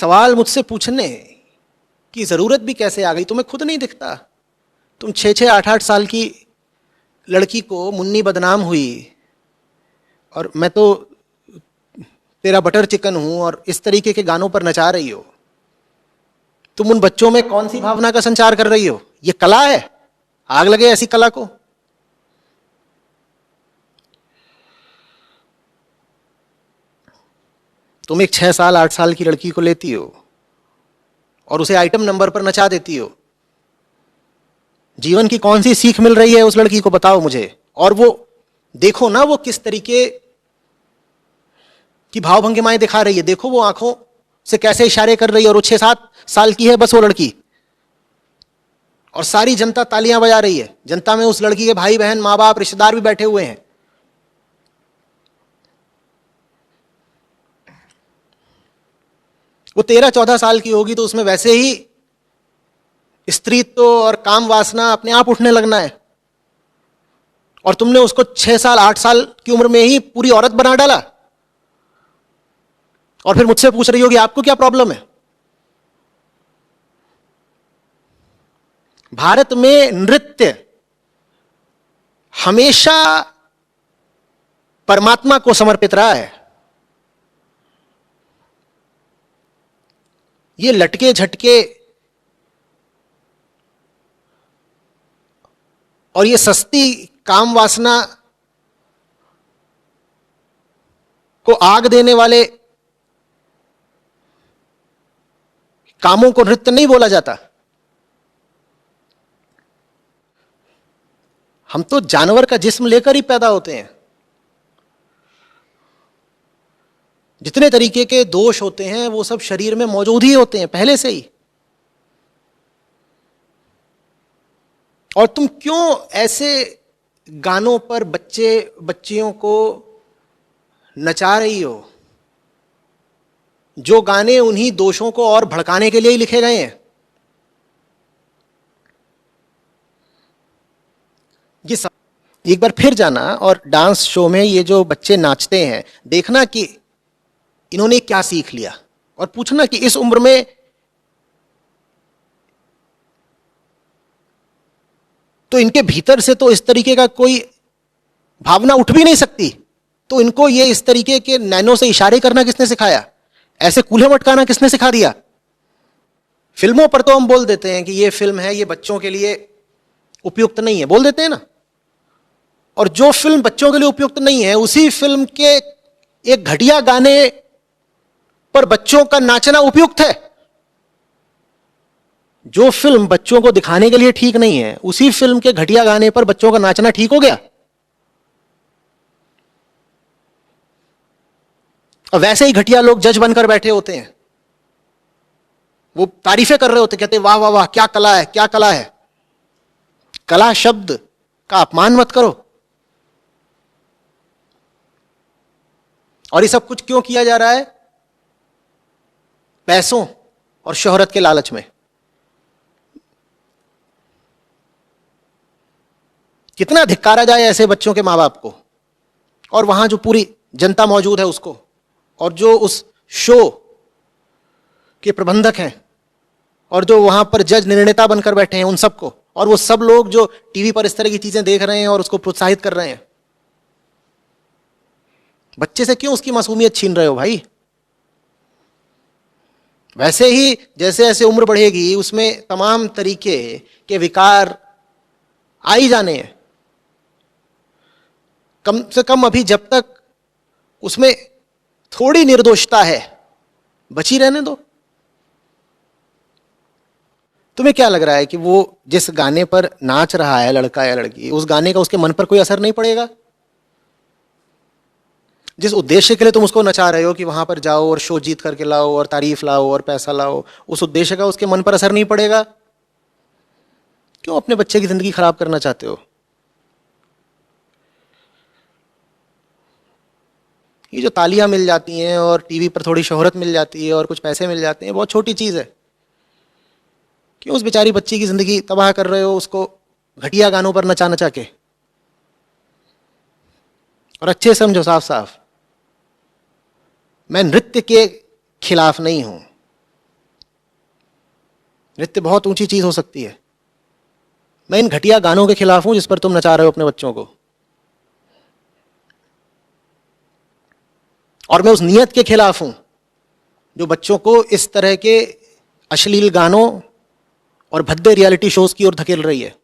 सवाल मुझसे पूछने की जरूरत भी कैसे आ गई? तुम्हें खुद नहीं दिखता? तुम 6-6 8-8 साल की लड़की को मुन्नी बदनाम हुई और मैं तो तेरा बटर चिकन हूं और इस तरीके के गानों पर नचा रही हो। तुम उन बच्चों में कौन सी भावना का संचार कर रही हो? ये कला है? आग लगे ऐसी कला को। तुम एक 6 साल 8 साल की लड़की को लेती हो और उसे आइटम नंबर पर नचा देती हो। जीवन की कौन सी सीख मिल रही है उस लड़की को, बताओ मुझे। और वो देखो ना, वो किस तरीके की भावभंगिमाएं दिखा रही है। देखो वो आंखों से कैसे इशारे कर रही है। और वो 6-7 साल की है बस वो लड़की, और सारी जनता तालियां बजा रही है। जनता में उस लड़की के भाई बहन, मां बाप, रिश्तेदार भी बैठे हुए हैं। वो 13-14 साल की होगी तो उसमें वैसे ही स्त्रीत्व और काम वासना अपने आप उठने लगना है। और तुमने उसको 6 साल 8 साल की उम्र में ही पूरी औरत बना डाला। और फिर मुझसे पूछ रही हो कि आपको क्या प्रॉब्लम है? भारत में नृत्य हमेशा परमात्मा को समर्पित रहा है। ये लटके झटके और ये सस्ती काम वासना को आग देने वाले कामों को नृत्य नहीं बोला जाता। हम तो जानवर का जिस्म लेकर ही पैदा होते हैं। जितने तरीके के दोष होते हैं वो सब शरीर में मौजूद ही होते हैं पहले से ही। और तुम क्यों ऐसे गानों पर बच्चियों को नचा रही हो, जो गाने उन्हीं दोषों को और भड़काने के लिए ही लिखे गए हैं? ये सब एक बार फिर जाना और डांस शो में ये जो बच्चे नाचते हैं देखना कि इन्होंने क्या सीख लिया, और पूछना कि इस उम्र में तो इनके भीतर से तो इस तरीके का कोई भावना उठ भी नहीं सकती। तो इनको ये इस तरीके के नैनो से इशारे करना किसने सिखाया? ऐसे कूल्हे मटकाना किसने सिखा दिया? फिल्मों पर तो हम बोल देते हैं कि ये फिल्म है, ये बच्चों के लिए उपयुक्त नहीं है, बोल देते हैं ना। और जो फिल्म बच्चों के लिए उपयुक्त नहीं है, उसी फिल्म के एक घटिया गाने पर बच्चों का नाचना उपयुक्त है। जो फिल्म बच्चों को दिखाने के लिए ठीक नहीं है, उसी फिल्म के घटिया गाने पर बच्चों का नाचना ठीक हो गया। और वैसे ही घटिया लोग जज बनकर बैठे होते हैं, वो तारीफें कर रहे होते, कहते वाह वाह वाह क्या कला है, क्या कला है। कला शब्द का अपमान मत करो। और ये सब कुछ क्यों किया जा रहा है? पैसों और शोहरत के लालच में। कितना धिक्कारा जाए ऐसे बच्चों के मां बाप को, और वहां जो पूरी जनता मौजूद है उसको, और जो उस शो के प्रबंधक हैं, और जो वहां पर जज निर्णेता बनकर बैठे हैं उन सबको, और वो सब लोग जो टीवी पर इस तरह की चीजें देख रहे हैं और उसको प्रोत्साहित कर रहे हैं। बच्चे से क्यों उसकी मासूमियत छीन रहे हो भाई? वैसे ही जैसे जैसे उम्र बढ़ेगी उसमें तमाम तरीके के विकार आ ही जाने हैं। कम से कम अभी जब तक उसमें थोड़ी निर्दोषता है बची रहने दो। तुम्हें क्या लग रहा है कि वो जिस गाने पर नाच रहा है लड़का या लड़की, उस गाने का उसके मन पर कोई असर नहीं पड़ेगा? जिस उद्देश्य के लिए तुम उसको नचा रहे हो कि वहां पर जाओ और शो जीत करके लाओ और तारीफ लाओ और पैसा लाओ, उस उद्देश्य का उसके मन पर असर नहीं पड़ेगा? क्यों अपने बच्चे की जिंदगी खराब करना चाहते हो? ये जो तालियां मिल जाती हैं और टीवी पर थोड़ी शोहरत मिल जाती है और कुछ पैसे मिल जाते हैं, बहुत छोटी चीज है। क्यों उस बेचारी बच्ची की जिंदगी तबाह कर रहे हो, उसको घटिया गानों पर नचा नचा के? और अच्छे समझो साफ साफ, मैं नृत्य के खिलाफ नहीं हूं, नृत्य बहुत ऊंची चीज हो सकती है। मैं इन घटिया गानों के खिलाफ हूं जिस पर तुम नचा रहे हो अपने बच्चों को, और मैं उस नियत के खिलाफ हूं जो बच्चों को इस तरह के अश्लील गानों और भद्दे रियलिटी शोज की ओर धकेल रही है।